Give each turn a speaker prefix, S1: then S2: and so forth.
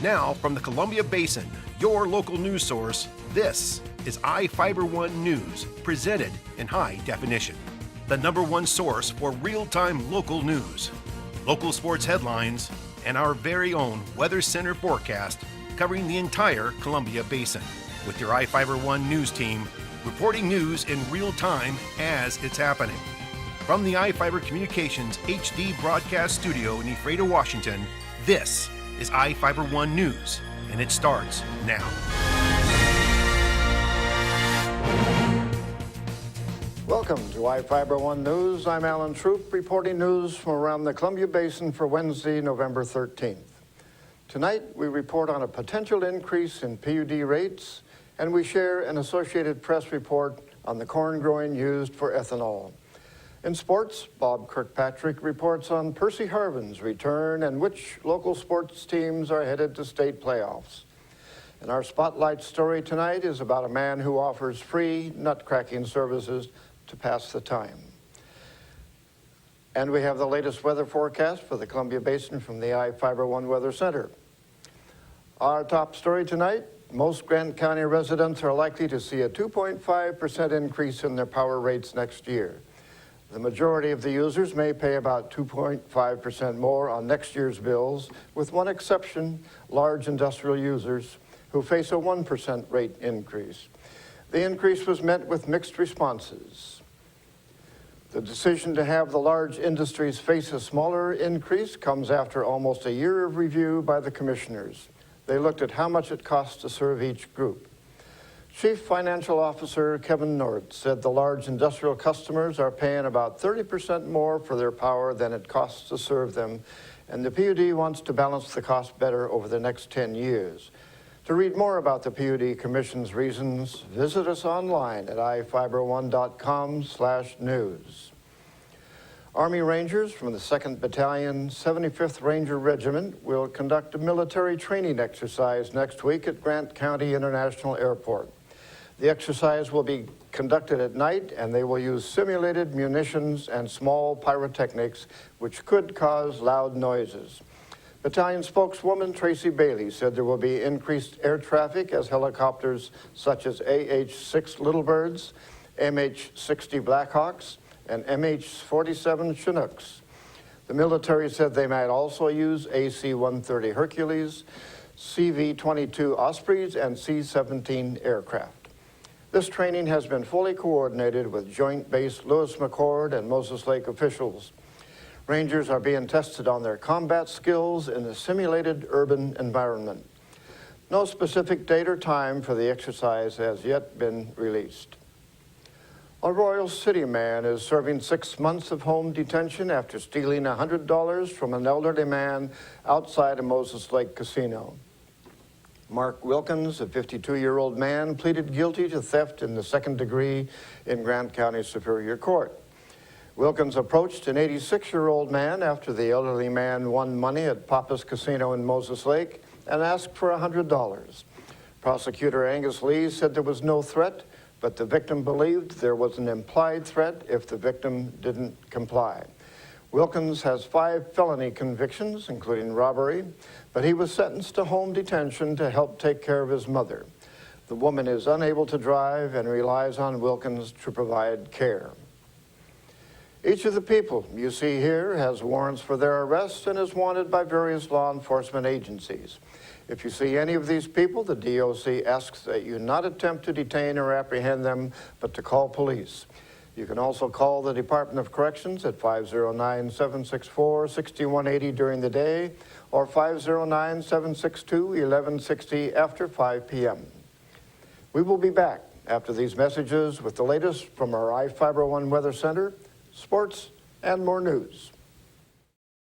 S1: Now, from the Columbia Basin, your local news source, this is iFIBER 1 News, presented in high definition. The #1 source for real-time local news, local sports headlines, and our very own Weather Center forecast covering the entire Columbia Basin. With your iFIBER 1 News team, reporting news in real time as it's happening. From the iFIBER Communications HD broadcast studio in Ephrata, Washington, this is iFIBER 1 News, and it starts now.
S2: Welcome to iFIBER 1 News. I'm Alan Troop, reporting news from around the Columbia Basin for Wednesday, November 13th. Tonight, we report on a potential increase in PUD rates, and we share an Associated Press report on the corn growing used for ethanol. In sports, Bob Kirkpatrick reports on Percy Harvin's return and which local sports teams are headed to state playoffs. And our spotlight story tonight is about a man who offers free nut-cracking services to pass the time. And we have the latest weather forecast for the Columbia Basin from the iFIBER 1 Weather Center. Our top story tonight, most Grant County residents are likely to see a 2.5% increase in their power rates next year. The majority of the users may pay about 2.5% more on next year's bills, with one exception, large industrial users, who face a 1% rate increase. The increase was met with mixed responses. The decision to have the large industries face a smaller increase comes after almost a year of review by the commissioners. They looked at how much it costs to serve each group. Chief Financial Officer Kevin Nort said the large industrial customers are paying about 30% more for their power than it costs to serve them, and the PUD wants to balance the cost better over the next 10 years. To read more about the PUD Commission's reasons, visit us online at ifiber1.com/news. Army Rangers from the 2nd Battalion, 75th Ranger Regiment will conduct a military training exercise next week at Grant County International Airport. The exercise will be conducted at night, and they will use simulated munitions and small pyrotechnics, which could cause loud noises. Battalion spokeswoman Tracy Bailey said there will be increased air traffic as helicopters such as AH-6 Little Birds, MH-60 Blackhawks, and MH-47 Chinooks. The military said they might also use AC-130 Hercules, CV-22 Ospreys, and C-17 aircraft. This training has been fully coordinated with Joint Base Lewis McChord and Moses Lake officials. Rangers are being tested on their combat skills in a simulated urban environment. No specific date or time for the exercise has yet been released. A Royal City man is serving 6 months of home detention after stealing $100 from an elderly man outside a Moses Lake casino. Mark Wilkins, a 52-year-old man, pleaded guilty to theft in the 2nd degree in Grant County Superior Court. Wilkins approached an 86-year-old man after the elderly man won money at Papa's Casino in Moses Lake and asked for $100. Prosecutor Angus Lee said there was no threat, but the victim believed there was an implied threat if the victim didn't comply. Wilkins has 5 felony convictions, including robbery, but he was sentenced to home detention to help take care of his mother. The woman is unable to drive and relies on Wilkins to provide care. Each of the people you see here has warrants for their arrest and is wanted by various law enforcement agencies. If you see any of these people, the DOC asks that you not attempt to detain or apprehend them, but to call police. You can also call the Department of Corrections at 509-764-6180 during the day or 509-762-1160 after 5 p.m. We will be back after these messages with the latest from our iFIBER 1 Weather Center, sports, and more news.